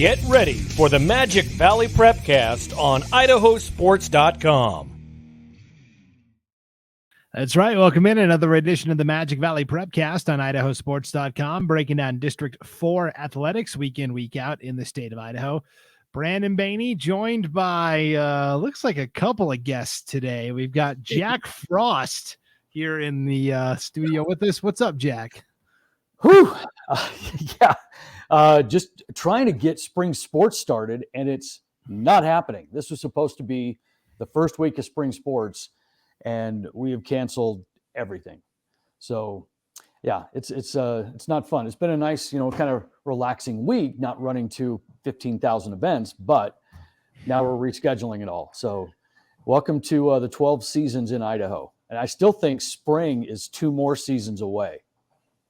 Get ready for the Magic Valley Prepcast on IdahoSports.com. That's right. Welcome in another edition of the Magic Valley Prepcast on IdahoSports.com, breaking down District 4 athletics week in, week out in the state of Idaho. Brandon Baney joined by, looks like a couple of guests today. We've got Jack Frost here in the studio with us. What's up, Jack? Whew. Just trying to get spring sports started, and it's not happening. This was supposed to be the first week of spring sports, and we have canceled everything. So, yeah, it's not fun. It's been a nice, kind of relaxing week, not running to 15,000 events, but now we're rescheduling it all. So, welcome to the 12 seasons in Idaho, and I still think spring is 2 more seasons away.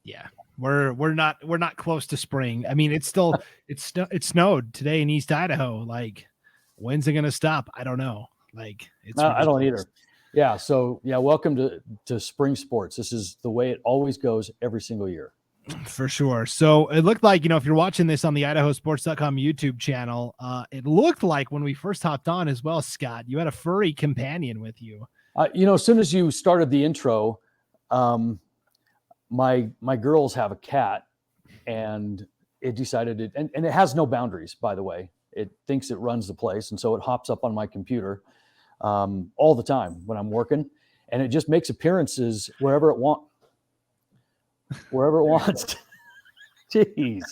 Yeah. We're not close to spring. I mean, it snowed today in East Idaho. Like, when's it going to stop? I don't know. Like, I don't either. Yeah. So welcome to spring sports. This is the way it always goes every single year. For sure. So it looked like, if you're watching this on the IdahoSports.com YouTube channel, it looked like when we first hopped on as well, Scott, you had a furry companion with you. As soon as you started the intro, my girls have a cat, and it decided and it has no boundaries, by the way. It thinks it runs the place, and so it hops up on my computer all the time when I'm working, and it just makes appearances wherever it wants. Jeez.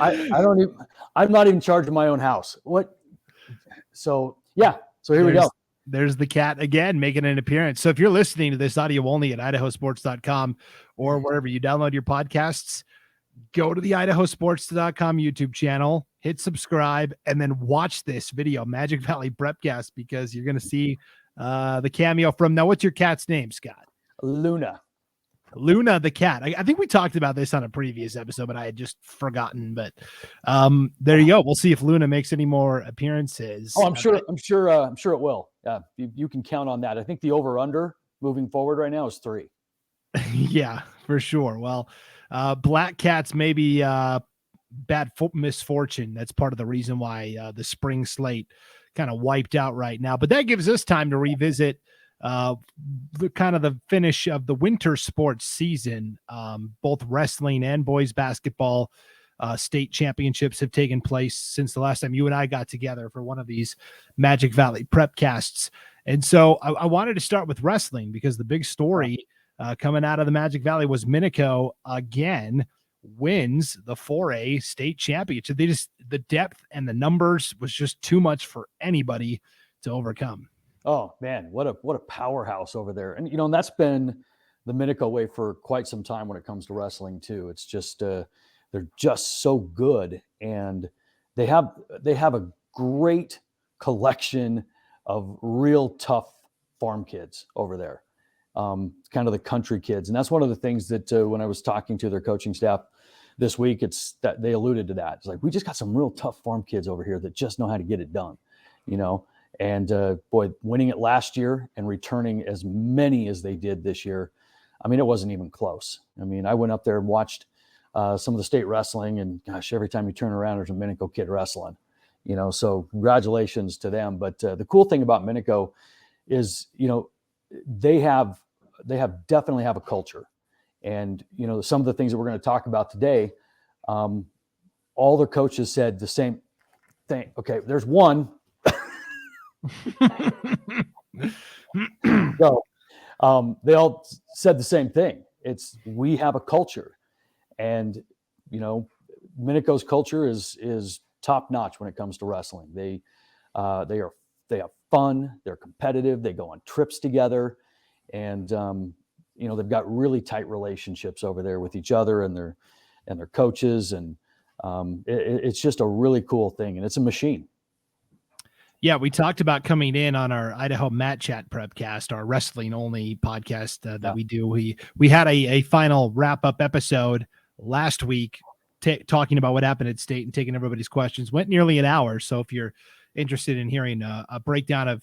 I'm not even charging my own house. What? So here we go. There's the cat again making an appearance. So if you're listening to this audio only at IdahoSports.com or wherever you download your podcasts, go to the IdahoSports.com YouTube channel, hit subscribe, and then watch this video, Magic Valley Prepcast, because you're going to see the cameo from, now what's your cat's name, Scott? Luna the cat. I think we talked about this on a previous episode, but I had just forgotten. But there you go. We'll see if Luna makes any more appearances. Oh, I'm sure it will. Yeah, you can count on that. I think the over/under moving forward right now is 3. Yeah, for sure. Well, black cats may be bad misfortune. That's part of the reason why the spring slate kind of wiped out right now. But that gives us time to revisit the kind of the finish of the winter sports season. Both wrestling and boys basketball state championships have taken place since the last time you and I got together for one of these Magic Valley Prepcasts. And so I wanted to start with wrestling, because the big story coming out of the Magic Valley was Minico again wins the 4A state championship. The depth and the numbers was just too much for anybody to overcome. Oh man, what a powerhouse over there. And and that's been the Minico way for quite some time when it comes to wrestling too. It's just they're just so good, and they have a great collection of real tough farm kids over there. Kind of the country kids. And that's one of the things that when I was talking to their coaching staff this week, it's that they alluded to that. It's like, we just got some real tough farm kids over here that just know how to get it done, And boy, winning it last year and returning as many as they did this year, I mean, it wasn't even close. I mean, I went up there and watched some of the state wrestling, and gosh, every time you turn around, there's a Minico kid wrestling. So congratulations to them. But the cool thing about Minico is, they definitely have a culture, and some of the things that we're going to talk about today, all the coaches said the same thing. Okay, there's one. So they all said the same thing. We have a culture, and Minico's culture is top notch when it comes to wrestling. They have fun, they're competitive, they go on trips together, and they've got really tight relationships over there with each other and their coaches, and it's just a really cool thing, and it's a machine. Yeah, we talked about coming in on our Idaho Mat Chat Prepcast, our wrestling only podcast that we do. We had a final wrap up episode last week talking about what happened at state and taking everybody's questions. Went nearly an hour. So if you're interested in hearing a breakdown of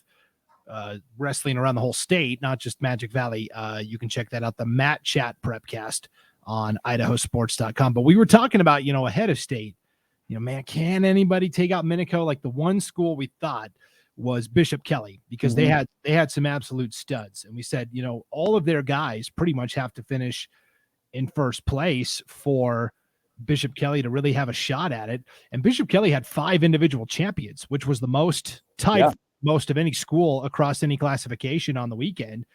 wrestling around the whole state, not just Magic Valley, you can check that out, the Mat Chat Prepcast on IdahoSports.com. But we were talking about, ahead of state, man, can anybody take out Minico? Like the one school we thought was Bishop Kelly, because they had some absolute studs. And we said, all of their guys pretty much have to finish in first place for Bishop Kelly to really have a shot at it. And Bishop Kelly had 5 individual champions, which was the most most of any school across any classification on the weekend.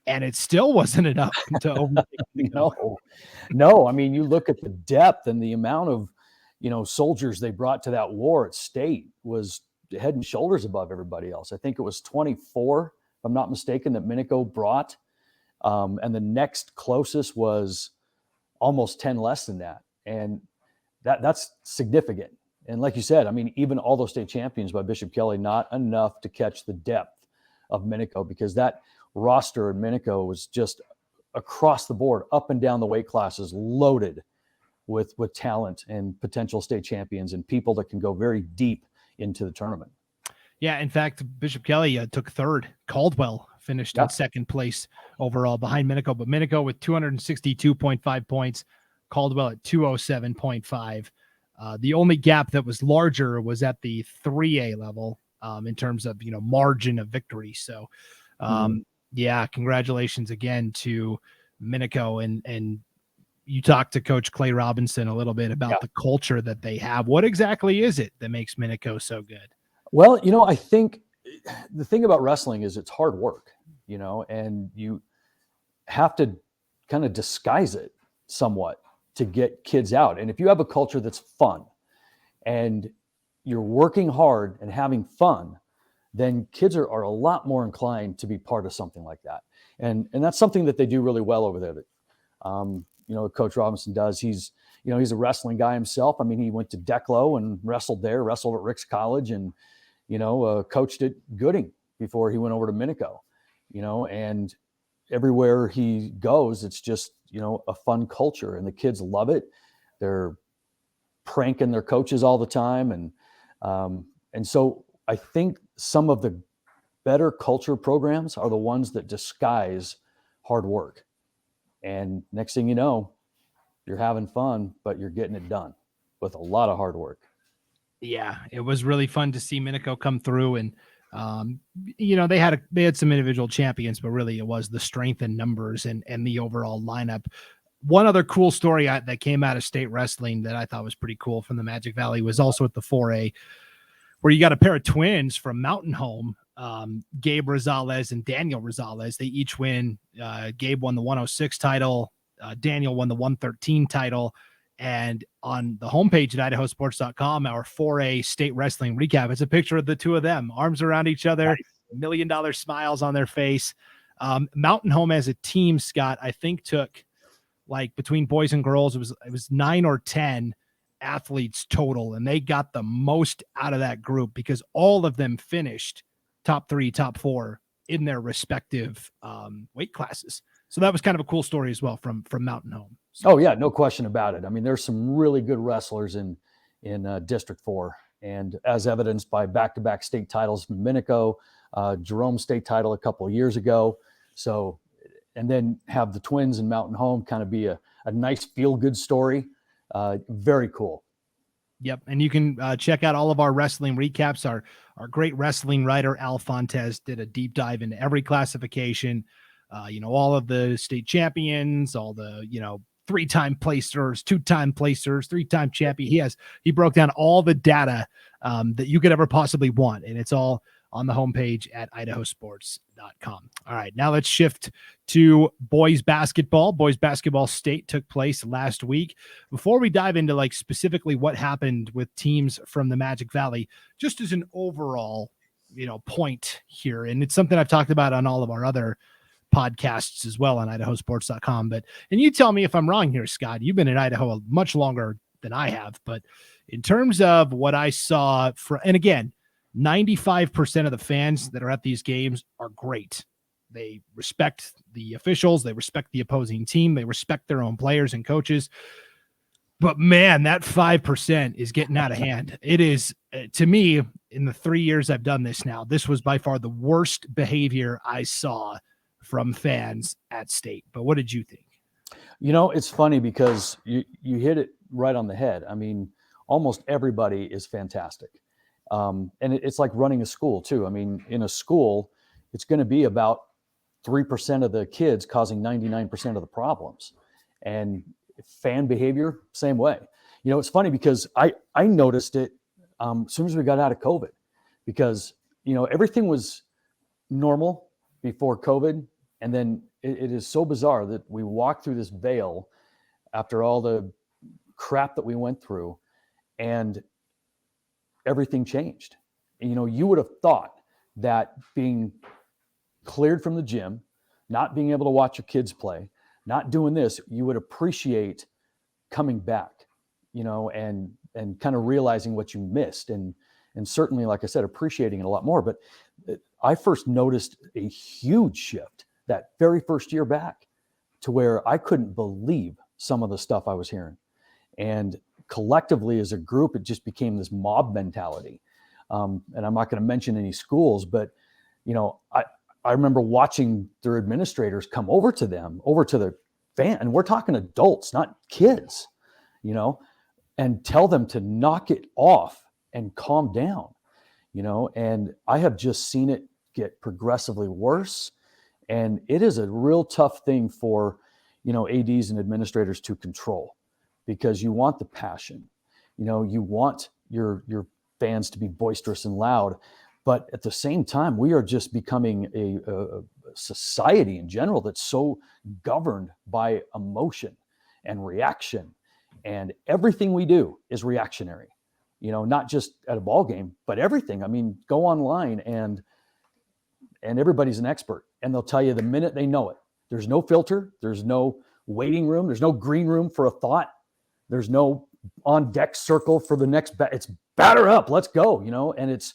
And it still wasn't enough to overtake. No. I mean, you look at the depth and the amount of, soldiers they brought to that war at state was head and shoulders above everybody else. I think it was 24, if I'm not mistaken, that Minico brought. And the next closest was almost 10 less than that. And that's significant. And like you said, I mean, even all those state champions by Bishop Kelly, not enough to catch the depth of Minico, because that roster in Minico was just across the board, up and down the weight classes, loaded with talent and potential state champions and people that can go very deep into the tournament. Yeah, in fact, Bishop Kelly took third. Caldwell finished in second place overall behind Minico, but Minico with 262.5 points, Caldwell at 207.5. The only gap that was larger was at the 3A level in terms of, margin of victory. So, congratulations again to Minico. And you talked to Coach Clay Robinson a little bit about the culture that they have. What exactly is it that makes Minico so good? Well, I think the thing about wrestling is it's hard work, and you have to kind of disguise it somewhat to get kids out. And if you have a culture that's fun and you're working hard and having fun, then kids are a lot more inclined to be part of something like that. And that's something that they do really well over there. That, Coach Robinson does. He's a wrestling guy himself. I mean, he went to Declo and wrestled at Rick's College, and, coached at Gooding before he went over to Minico, and everywhere he goes, it's just, a fun culture, and the kids love it. They're pranking their coaches all the time. And so I think some of the better culture programs are the ones that disguise hard work. And next thing you know, you're having fun, but you're getting it done with a lot of hard work. Yeah, it was really fun to see Minico come through, and they had some individual champions, but really it was the strength in numbers and the overall lineup. One other cool story that came out of state wrestling that I thought was pretty cool from the Magic Valley was also at the 4A, where you got a pair of twins from Mountain Home, Gabe Rosales and Daniel Rosales. They each win. Gabe won the 106 title. Daniel won the 113 title. And on the homepage at IdahoSports.com, our 4A state wrestling recap, it's a picture of the two of them, arms around each other, nice. $1 million smiles on their face. Mountain Home as a team, Scott, I think took, like, between boys and girls, it was 9 or 10 athletes total, and they got the most out of that group because all of them finished top 3, top 4 in their respective weight classes. So that was kind of a cool story as well from Mountain Home. So, oh yeah, no question about it. I mean, there's some really good wrestlers in District 4, and as evidenced by back-to-back state titles from Minico, Jerome state title a couple of years ago. So, and then have the twins in Mountain Home kind of be a nice feel-good story. Very cool. Yep. And you can check out all of our wrestling recaps. Our great wrestling writer, Al Fontes, did a deep dive into every classification, all of the state champions, all the, 3-time placers, 2-time placers, 3-time champion. He broke down all the data that you could ever possibly want. And it's all on the homepage at IdahoSports.com. All right, now let's shift to boys basketball. Boys basketball state took place last week. Before we dive into like specifically what happened with teams from the Magic Valley, just as an overall, point here, and it's something I've talked about on all of our other podcasts as well on IdahoSports.com. And you tell me if I'm wrong here, Scott. You've been in Idaho much longer than I have, but in terms of what I saw, and again, 95% of the fans that are at these games are great. They respect the officials. They respect the opposing team. They respect their own players and coaches. But man, that 5% is getting out of hand. It is, to me, in the 3 years I've done this now, this was by far the worst behavior I saw from fans at state. But what did you think? It's funny because you hit it right on the head. I mean, almost everybody is fantastic. And it's like running a school too. I mean, in a school, it's going to be about 3% of the kids causing 99% of the problems. And fan behavior, same way. You know, it's funny because I noticed it as soon as we got out of COVID, because, you know, everything was normal before COVID. And then it is so bizarre that we walked through this veil after all the crap that we went through, and everything changed. You know, you would have thought that being cleared from the gym, not being able to watch your kids play, not doing this, you would appreciate coming back, you know, and kind of realizing what you missed, and certainly, like I said, appreciating it a lot more. But I first noticed a huge shift that very first year back, to where I couldn't believe some of the stuff I was hearing. And collectively as a group, it just became this mob mentality. And I'm not going to mention any schools, but, you know, I remember watching their administrators come over to the fan, and we're talking adults, not kids, you know, and tell them to knock it off and calm down, you know. And I have just seen it get progressively worse. And it is a real tough thing for, you know, ADs and administrators to control, because you want the passion, you know, you want your fans to be boisterous and loud. But at the same time, we are just becoming a society in general that's so governed by emotion and reaction, and everything we do is reactionary, you know, not just at a ball game, but everything. I mean, go online and everybody's an expert, and they'll tell you the minute they know it. There's no filter. There's no waiting room. There's no green room for a thought. There's no on deck circle for the next it's batter up, let's go, you know. And it's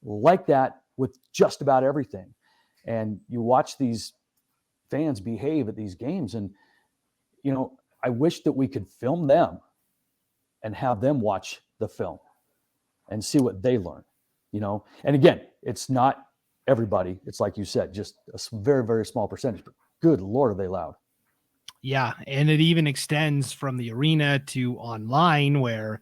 like that with just about everything. And you watch these fans behave at these games, and, you know, I wish that we could film them and have them watch the film and see what they learn, you know. And again, it's not everybody. It's like you said, just a very, very small percentage, but good Lord, are they loud. Yeah. And it even extends from the arena to online, where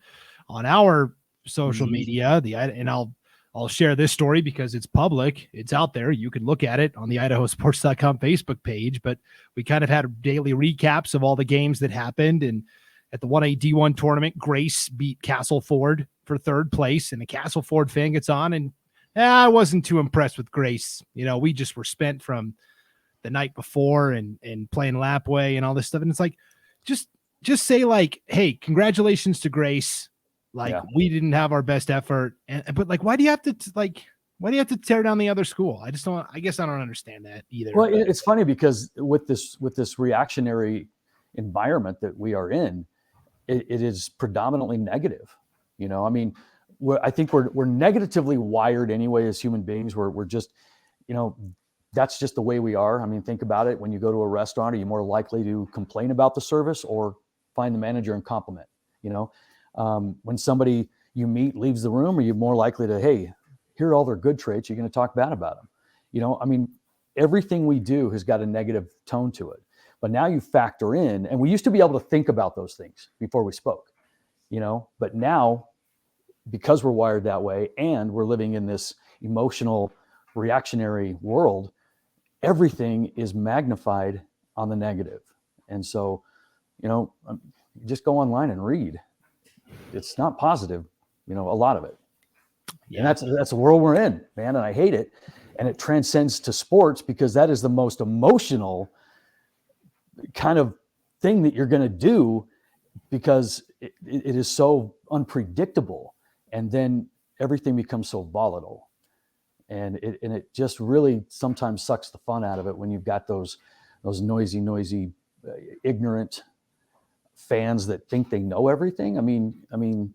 on our social media, and I'll share this story because it's public. It's out there. You can look at it on the IdahoSports.com Facebook page, but we kind of had daily recaps of all the games that happened. And at the 1A D1 tournament, Grace beat Castleford for third place, and a Castleford fan gets on, and I wasn't too impressed with Grace. You know, we just were spent from the night before and playing Lapway and all this stuff. And it's like, just say like, hey, congratulations to Grace. Like, we didn't have our best effort. But like, why do you have to tear down the other school? I guess I don't understand that either. Well, it's funny because with this reactionary environment that we are in, it is predominantly negative. You know, I mean, I think we're negatively wired anyway as human beings. We're just, you know, that's just the way we are. I mean, think about it. When you go to a restaurant, are you more likely to complain about the service or find the manager and compliment? You know, when somebody you meet leaves the room, are you more likely to, hey, here are all their good traits, you're going to talk bad about them? You know, I mean, everything we do has got a negative tone to it. But now you factor in, and we used to be able to think about those things before we spoke, you know, but now, because we're wired that way and we're living in this emotional reactionary world, everything is magnified on the negative. And so, you know, just go online and read. It's not positive, you know, a lot of it. Yeah. And that's the world we're in, man. And I hate it. And it transcends to sports, because that is the most emotional kind of thing that you're going to do, because it is so unpredictable. And then everything becomes so volatile. And it just really sometimes sucks the fun out of it when you've got those noisy, ignorant fans that think they know everything. I mean,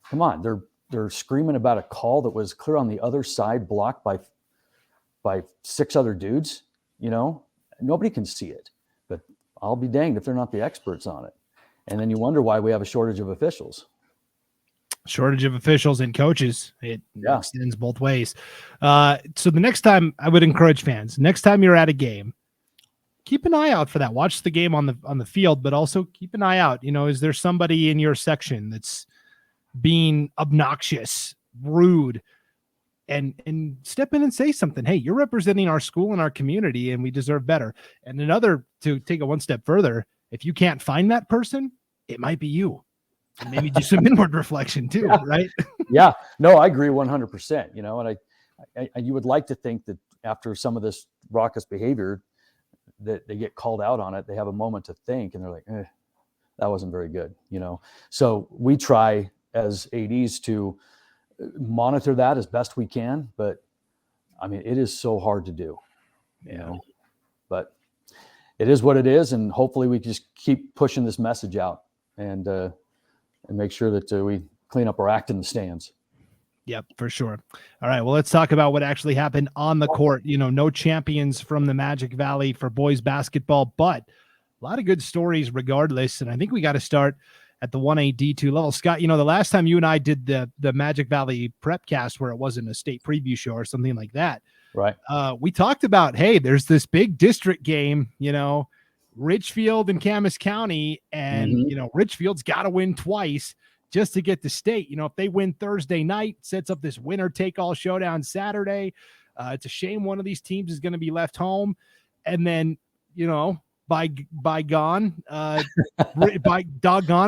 come on, they're screaming about a call that was clear on the other side, blocked by 6 other dudes. You know, nobody can see it, but I'll be danged if they're not the experts on it. And then you wonder why we have a shortage of officials. Shortage of officials and coaches. It extends both ways. So the next time, I would encourage fans, next time you're at a game, keep an eye out for that. Watch the game on the field, but also keep an eye out. You know, is there somebody in your section that's being obnoxious, rude, and step in and say something. Hey, you're representing our school and our community, and we deserve better. And another, to take it one step further, if you can't find that person, it might be you. And maybe do some inward reflection too, right? Yeah, no, I agree 100%. And I you would like to think that after some of this raucous behavior, that they get called out on it, they have a moment to think, and they're like, that wasn't very good. So we try as ADs to monitor that as best we can, but I mean, it is so hard to do, but it is what it is. And hopefully we just keep pushing this message out and make sure that we clean up our act in the stands. Yep, for sure. All right, well, let's talk about what actually happened on the court. No champions from the Magic Valley for boys basketball, but a lot of good stories regardless. And I think we got to start at the 1A D2 level. Scott, the last time you and I did the Magic Valley Prepcast, where it wasn't a state preview show or something like that, right? We talked about, hey, there's this big district game, Richfield and Camas County, and Richfield's got to win twice just to get to state. If they win Thursday night, sets up this winner take all showdown Saturday. It's a shame one of these teams is going to be left home, and then by doggone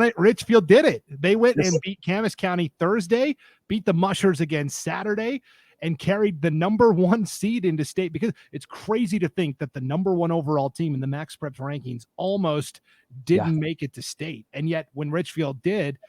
it, Richfield did it. They went and beat Camas County Thursday, beat the Mushers again Saturday, and carried the number 1 seed into state, because it's crazy to think that the number 1 overall team in the Max Preps rankings almost didn't make it to state. And yet when Richfield did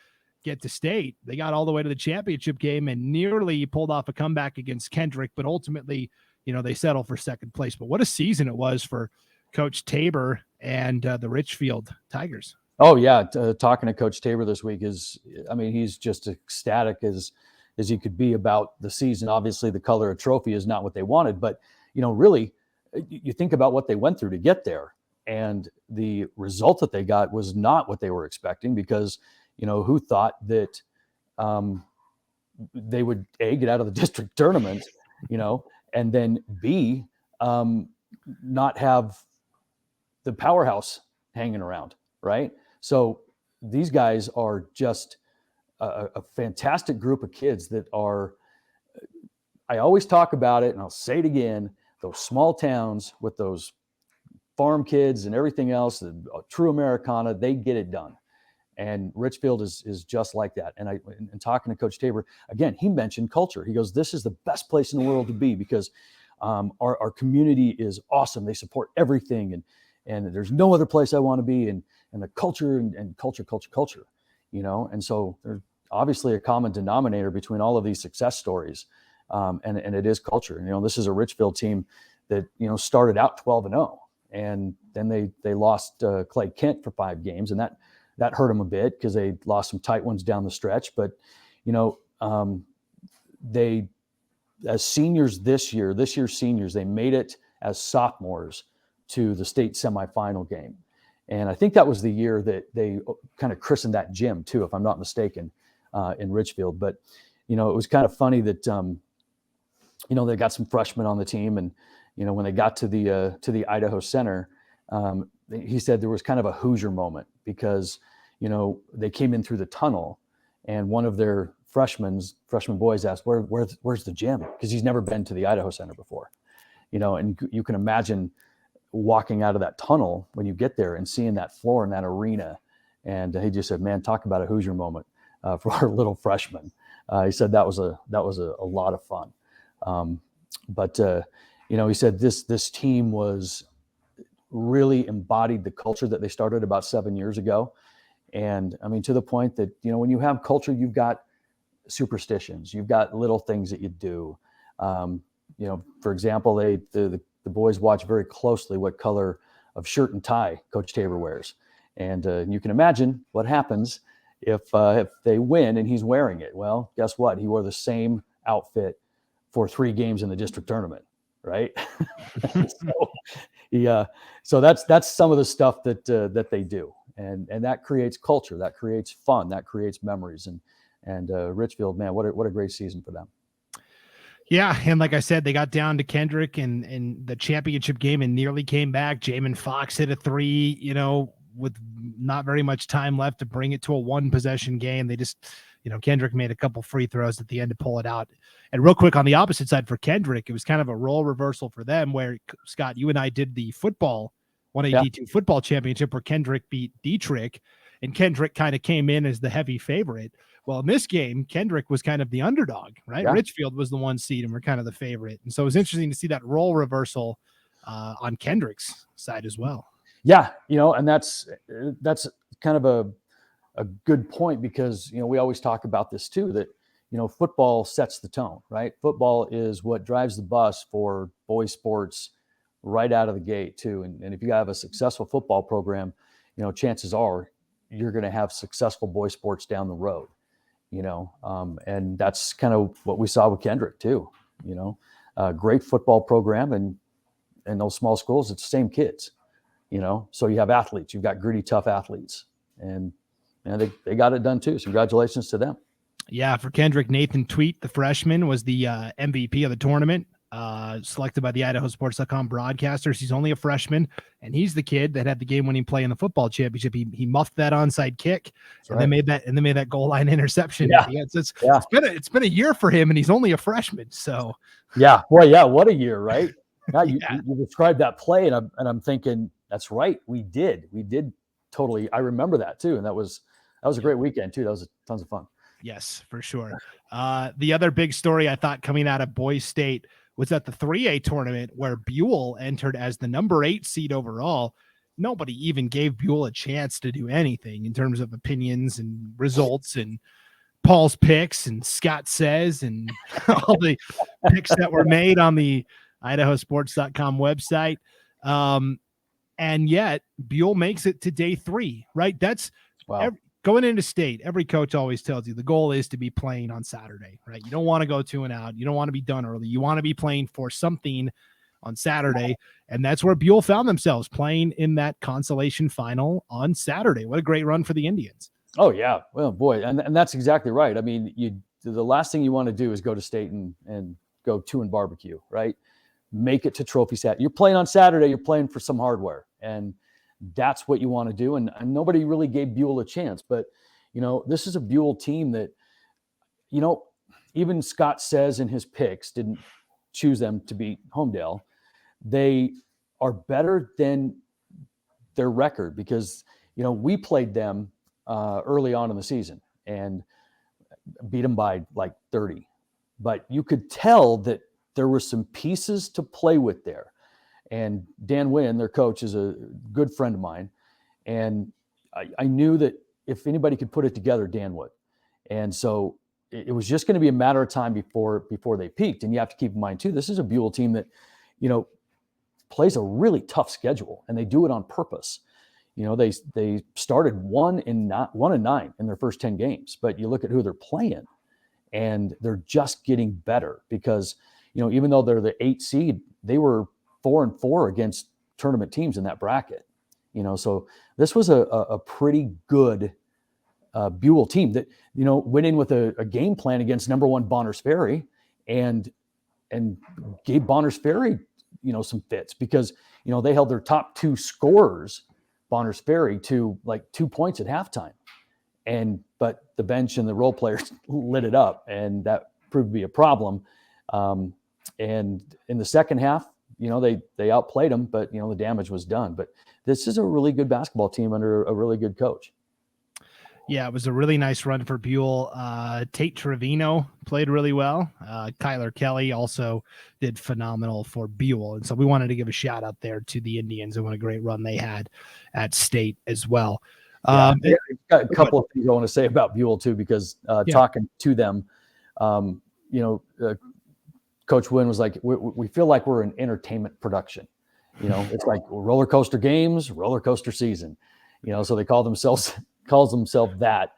get to state, they got all the way to the championship game and nearly pulled off a comeback against Kendrick, but ultimately, they settled for second place. But what a season it was for Coach Tabor and the Richfield Tigers. Oh yeah. Talking to Coach Tabor this week he's just ecstatic as he could be about the season. Obviously the color of trophy is not what they wanted, but really you think about what they went through to get there, and the result that they got was not what they were expecting, because who thought that they would A, get out of the district tournament, and then B, not have the powerhouse hanging around, right? So these guys are just a fantastic group of kids that are, I always talk about it and I'll say it again, those small towns with those farm kids and everything else, true Americana, they get it done. And Richfield is just like that. And talking to Coach Tabor, again, he mentioned culture. He goes, this is the best place in the world to be, because our community is awesome. They support everything. And there's no other place I want to be. And the culture and culture. And so there's obviously a common denominator between all of these success stories. And it is culture. This is a Richfield team that, started out 12-0, and then they lost Clay Kent for 5 games. And that hurt them a bit, because they lost some tight ones down the stretch. But, they, as seniors this year's seniors, they made it as sophomores to the state semifinal game. And I think that was the year that they kind of christened that gym too, if I'm not mistaken, in Richfield. But, it was kind of funny that, they got some freshmen on the team, and, when they got to the Idaho Center, he said there was kind of a Hoosier moment, because, they came in through the tunnel, and one of their freshman boys asked, where's the gym? Because he's never been to the Idaho Center before, and you can imagine walking out of that tunnel when you get there and seeing that floor in that arena. And he just said, man, talk about a Hoosier moment for our little freshman. He said that was a lot of fun. But he said this team was really embodied the culture that they started about 7 years ago. And to the point that, when you have culture, you've got superstitions, you've got little things that you do. For example, the boys watch very closely what color of shirt and tie Coach Tabor wears. And you can imagine what happens if they win and he's wearing it. Well, guess what? He wore the same outfit for 3 games in the district tournament, right? So that's some of the stuff that they do. And that creates culture, that creates fun, that creates memories. And Richfield, man, what a great season for them. Yeah, and like I said, they got down to Kendrick in the championship game and nearly came back. Jamin Fox hit a 3, with not very much time left to bring it to a 1-possession game. They just, Kendrick made a couple free throws at the end to pull it out. And real quick on the opposite side for Kendrick, it was kind of a role reversal for them where, Scott, you and I did the 1AD2 football championship where Kendrick beat Dietrich, and Kendrick kind of came in as the heavy favorite. Well, in this game, Kendrick was kind of the underdog, right? Yeah. Richfield was the 1 seed and we're kind of the favorite. And so it was interesting to see that role reversal on Kendrick's side as well. Yeah. And that's kind of a good point because, we always talk about this too, that, football sets the tone, right? Football is what drives the bus for boys sports right out of the gate too. And if you have a successful football program, chances are you're going to have successful boys sports down the road. And that's kind of what we saw with Kendrick too, great football program and those small schools, it's the same kids, so you have athletes, you've got gritty, tough athletes and they got it done too. So congratulations to them. Yeah. For Kendrick, Nathan Tweet, the freshman, was the MVP of the tournament, selected by the IdahoSports.com broadcasters. He's only a freshman, and he's the kid that had the game-winning play in the football championship. He muffed that onside kick, and they made that goal line interception. Yeah. It's been a year for him, and he's only a freshman. So yeah, boy, yeah, what a year, right? Now you described that play, and I'm thinking that's right. We did totally. I remember that too, and that was a great weekend too. That was tons of fun. Yes, for sure. The other big story I thought coming out of Boise State was at the 3A tournament where Buhl entered as the number 8 seed overall. Nobody even gave Buhl a chance to do anything in terms of opinions and results and Paul's picks and Scott says and all the picks that were made on the IdahoSports.com website. And yet Buhl makes it to day 3, right? That's wow. Going into state, every coach always tells you the goal is to be playing on Saturday, right? You don't want to go 2 and out. You don't want to be done early. You want to be playing for something on Saturday. And that's where Buhl found themselves playing in that consolation final on Saturday. What a great run for the Indians. Oh yeah. Well, boy. And that's exactly right. I mean, the last thing you want to do is go to state and go 2 and barbecue, right? Make it to trophy set. You're playing on Saturday. You're playing for some hardware. And that's what you want to do. And nobody really gave Buhl a chance, but this is a Buhl team that, even Scott says in his picks didn't choose them to beat Homedale. They are better than their record because, we played them early on in the season and beat them by like 30, but you could tell that there were some pieces to play with there. And Dan Wynn, their coach, is a good friend of mine. And I knew that if anybody could put it together, Dan would. And so it was just going to be a matter of time before they peaked. And you have to keep in mind, too, this is a Buhl team that, plays a really tough schedule, and they do it on purpose. They started 1 and 9 in their first 10 games. But you look at who they're playing, and they're just getting better because, even though they're the 8 seed, they were 4-4 against tournament teams in that bracket, so this was a pretty good Buhl team that, went in with a game plan against number 1 Bonners Ferry and gave Bonners Ferry, some fits because, they held their top 2 scorers, Bonners Ferry, to like 2 points at halftime. But the bench and the role players lit it up, and that proved to be a problem. And in the second half, they outplayed them, but, the damage was done. But this is a really good basketball team under a really good coach. Yeah, it was a really nice run for Buhl. Tate Trevino played really well. Kyler Kelly also did phenomenal for Buhl. And so we wanted to give a shout out there to the Indians and what a great run they had at state as well. Got a couple of things I want to say about Buhl too, because talking to them, Coach Wynn was like, we feel like we're an entertainment production. It's like roller coaster games, roller coaster season. So they calls himself that.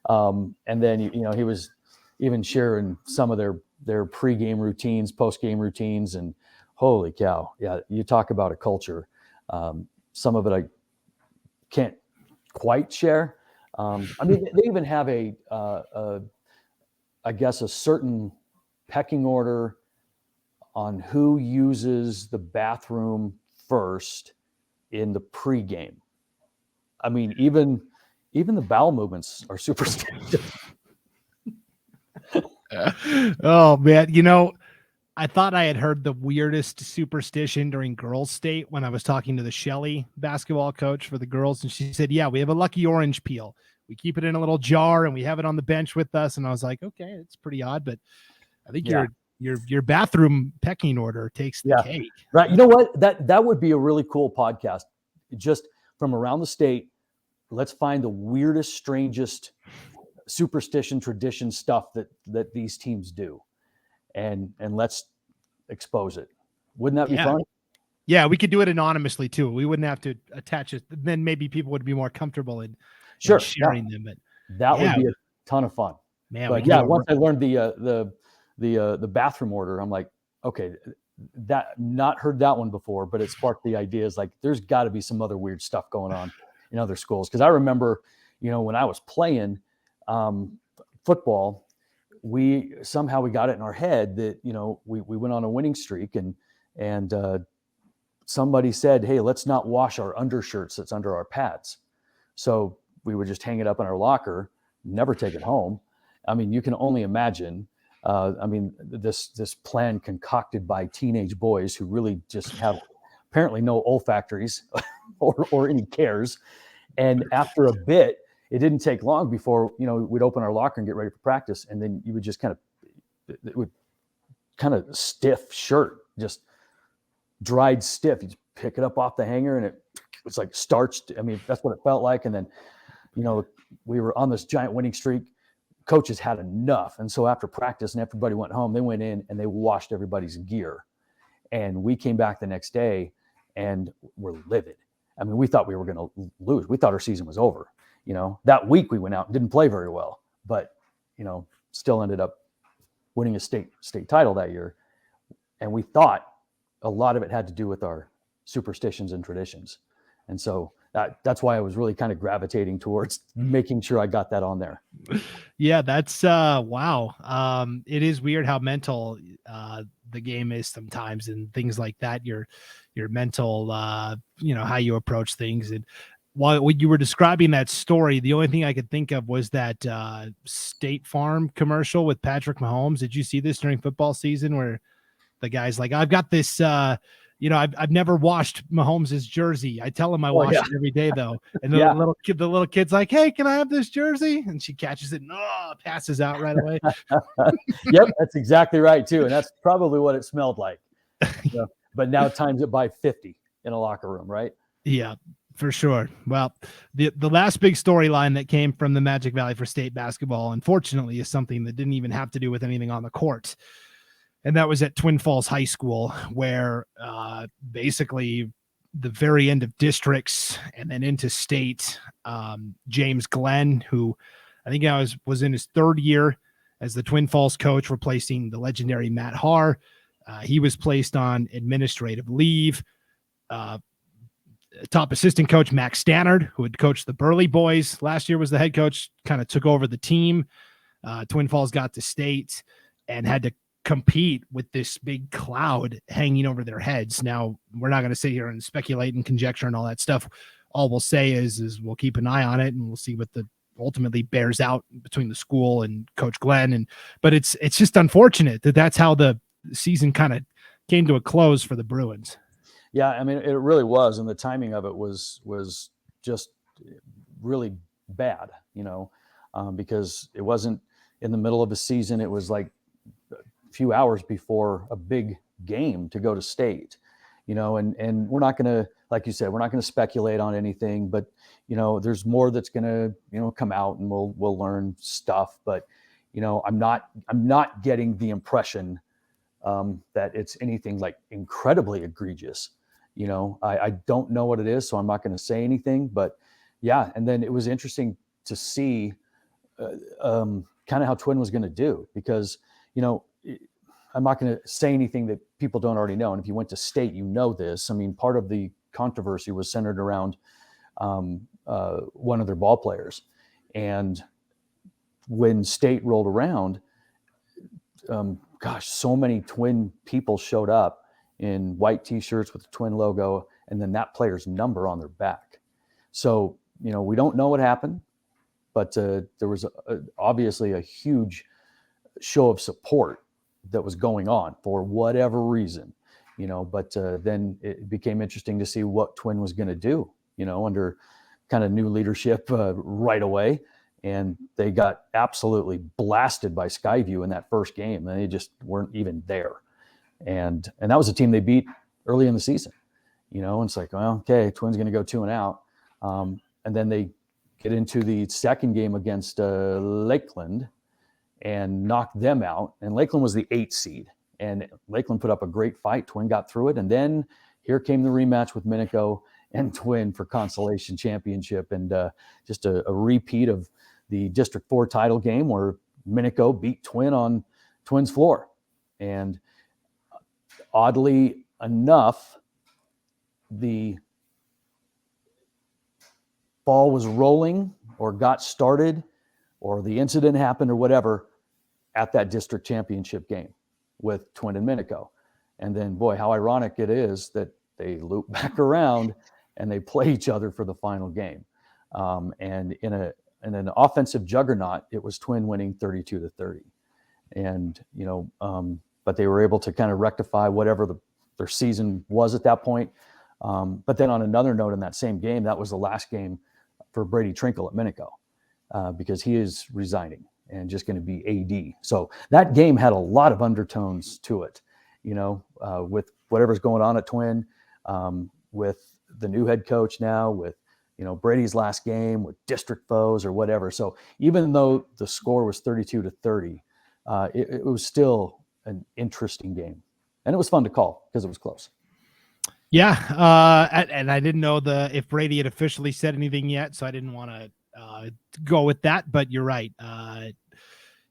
And then he was even sharing some of their pregame routines, postgame routines, and holy cow, yeah, you talk about a culture. Some of it I can't quite share. They even have a certain pecking order on who uses the bathroom first in the pregame. Even the bowel movements are super standard. Oh man, I thought I had heard the weirdest superstition during girls' state when I was talking to the Shelley basketball coach for the girls, and she said, "Yeah, we have a lucky orange peel. We keep it in a little jar and we have it on the bench with us." And I was like, "Okay, it's pretty odd, but I think Yeah. your bathroom pecking order takes the Yeah. cake." Right. You know what? That would be a really cool podcast. Just from around the state, let's find the weirdest, strangest superstition, tradition stuff that these teams do, and let's expose it. Wouldn't that be Yeah. fun? Yeah, we could do it anonymously too. We wouldn't have to attach it. Then maybe people would be more comfortable in Sure. sharing them. But That would yeah, be a ton of fun. man, we But can yeah, do once I learned the bathroom order, I'm like, okay, that not heard that one before, but it sparked the ideas like there's got to be some other weird stuff going on in other schools. Because I remember, when I was playing football, we got it in our head that we went on a winning streak and somebody said, hey, let's not wash our undershirts that's under our pads. So we would just hang it up in our locker, never take it home. I mean, you can only imagine. This plan concocted by teenage boys who really just have apparently no olfactories or any cares. And after a bit, it didn't take long before, we'd open our locker and get ready for practice. And then you would just it would kind of stiff shirt, just dried stiff. You just pick it up off the hanger and it's like starched. I mean, that's what it felt like. And then, we were on this giant winning streak. Coaches had enough. And so after practice and everybody went home, they went in and they washed everybody's gear. And we came back the next day and were livid. I mean, we thought we were going to lose. We thought our season was over. That week we went out and didn't play very well, but, still ended up winning a state title that year. And we thought a lot of it had to do with our superstitions and traditions. And so that's why I was really kind of gravitating towards making sure I got that on there. Yeah, that's wow. It is weird how mental the game is sometimes, and things like that. Your mental, how you approach things. And while you were describing that story, the only thing I could think of was that State Farm commercial with Patrick Mahomes. Did you see this during football season where the guy's like, "I've got this I've never washed Mahomes' jersey. I tell him I wash it every day though." And the little kid's like, "Hey, can I have this jersey?" And she catches it and passes out right away. Yep, that's exactly right too. And that's probably what it smelled like. But now times it by 50 in a locker room, right? Yeah, for sure. Well, the last big storyline that came from the Magic Valley for state basketball, unfortunately, is something that didn't even have to do with anything on the court. And that was at Twin Falls High School, where basically the very end of districts and then into state, James Glenn, who I think I was in his third year as the Twin Falls coach, replacing the legendary Matt Haar. He was placed on administrative leave. Top assistant coach Max Stannard, who had coached the Burley boys last year, was the head coach, kind of took over the team. Twin Falls got to state and had to compete with this big cloud hanging over their heads. Now, we're not going to sit here and speculate and conjecture and all that stuff. All we'll say is we'll keep an eye on it and we'll see what the ultimately bears out between the school and Coach Glenn. But it's just unfortunate that that's how the season kind of came to a close for the Bruins. Yeah, I mean, it really was, and the timing of it was just really bad, because it wasn't in the middle of a season. It was like few hours before a big game to go to state, and we're not going to, like you said, we're not going to speculate on anything, but, there's more that's going to, come out and we'll learn stuff. But, I'm not getting the impression that it's anything like incredibly egregious. I don't know what it is, so I'm not going to say anything, but yeah. And then it was interesting to see kind of how Twin was going to do, because, I'm not going to say anything that people don't already know. And if you went to state, this. I mean, part of the controversy was centered around one of their ball players. And when state rolled around, so many Twin people showed up in white T-shirts with the Twin logo and then that player's number on their back. So, we don't know what happened, but there was obviously a huge show of support that was going on for whatever reason, but then it became interesting to see what Twin was going to do, under kind of new leadership right away. And they got absolutely blasted by Skyview in that first game. And they just weren't even there. And that was a team they beat early in the season, and it's like, well, okay, Twins going to go 2-0. And then they get into the second game against Lakeland and knocked them out. And Lakeland was the 8th seed. And Lakeland put up a great fight. Twin got through it. And then here came the rematch with Minico and Twin for consolation championship. And just a repeat of the District 4 title game where Minico beat Twin on Twin's floor. And oddly enough, the ball was rolling or got started or the incident happened or whatever at that district championship game with Twin and Minico. And then, boy, how ironic it is that they loop back around and they play each other for the final game. And in an offensive juggernaut, it was Twin winning 32-30. And, but they were able to kind of rectify whatever their season was at that point. But then on another note, in that same game, that was the last game for Brady Trinkle at Minico because he is resigning and just going to be AD. So that game had a lot of undertones to it, with whatever's going on at Twin, with the new head coach now, with, Brady's last game, with district foes or whatever. So even though the score was 32-30, it was still an interesting game. And it was fun to call because it was close. Yeah. And I didn't know if Brady had officially said anything yet, so I didn't want to go with that, but you're right.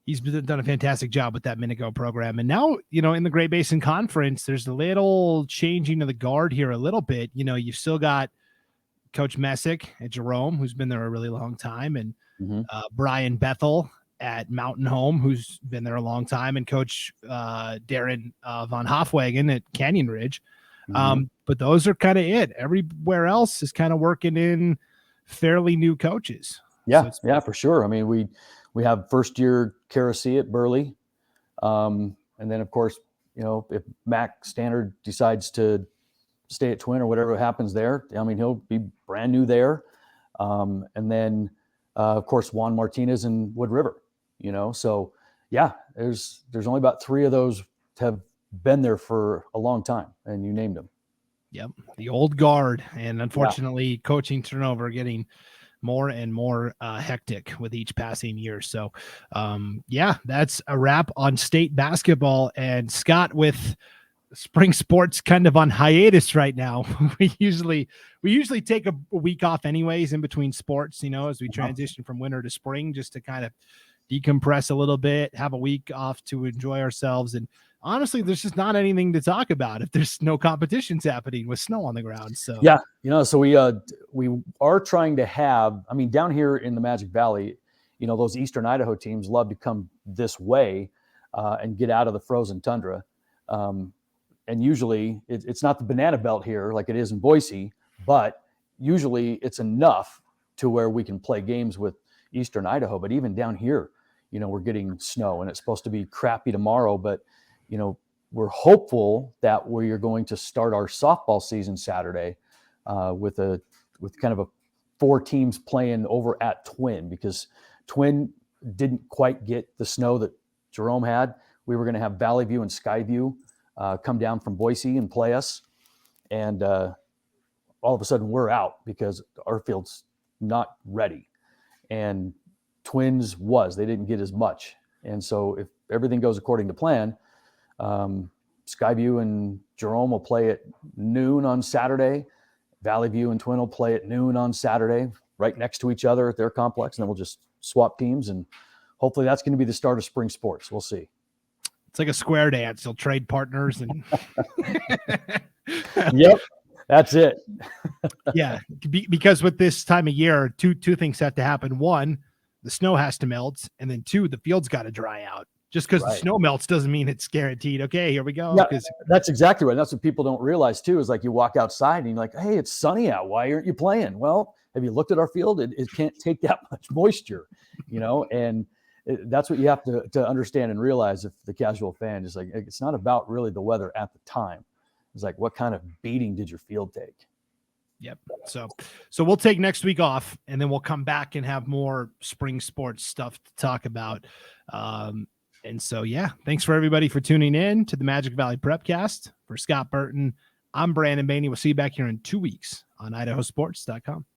He's done a fantastic job with that Minico program. And now, in the Great Basin Conference, there's a little changing of the guard here a little bit. You've still got Coach Messick at Jerome, who's been there a really long time, and Brian Bethel at Mountain Home, who's been there a long time, and Coach Darren von Hofwagen at Canyon Ridge. But those are kind of it. Everywhere else is kind of working in fairly new coaches. Yeah, for sure. I mean, we have first year Karasi at Burley. And then of course, if Mac Standard decides to stay at Twin or whatever happens there, I mean, he'll be brand new there. And then of course, Juan Martinez and Wood River, so yeah, there's only about 3 of those have been there for a long time, and you named them. Yep. The old guard. And unfortunately, coaching turnover getting more and more hectic with each passing year. So that's a wrap on state basketball. And Scott, with spring sports kind of on hiatus right now, we usually take a week off anyways in between sports, as we transition from winter to spring, just to kind of decompress a little bit, have a week off to enjoy ourselves. And honestly, there's just not anything to talk about if there's no competitions happening with snow on the ground. So so we are trying to have, down here in the Magic Valley, those Eastern Idaho teams love to come this way and get out of the frozen tundra. And usually it's not the banana belt here like it is in Boise, but usually it's enough to where we can play games with Eastern Idaho. But even down here, we're getting snow, and it's supposed to be crappy tomorrow, but we're hopeful that we are going to start our softball season Saturday with kind of a 4 teams playing over at Twin, because Twin didn't quite get the snow that Jerome had. We were going to have Valley View and Skyview come down from Boise and play us. And all of a sudden we're out because our field's not ready. And Twins they didn't get as much. And so if everything goes according to plan, Skyview and Jerome will play at noon on Saturday. Valley View and Twin will play at noon on Saturday, right next to each other at their complex. And then we'll just swap teams. And hopefully that's going to be the start of spring sports. We'll see. It's like a square dance. They'll trade partners and Yep, that's it. Yeah, because with this time of year, two things have to happen. 1, the snow has to melt, and then 2, the field's got to dry out. Just because the snow melts doesn't mean it's guaranteed. Okay, here we go. Yeah, that's exactly right. That's what people don't realize too, is like you walk outside and you're like, hey, it's sunny out. Why aren't you playing? Well, have you looked at our field? It can't take that much moisture, and that's what you have to understand and realize. If the casual fan is like, it's not about really the weather at the time. It's like, what kind of beating did your field take? Yep. So we'll take next week off, and then we'll come back and have more spring sports stuff to talk about. And so, yeah, thanks for everybody for tuning in to the Magic Valley Prepcast. For Scott Burton, I'm Brandon Baney. We'll see you back here in 2 weeks on IdahoSports.com.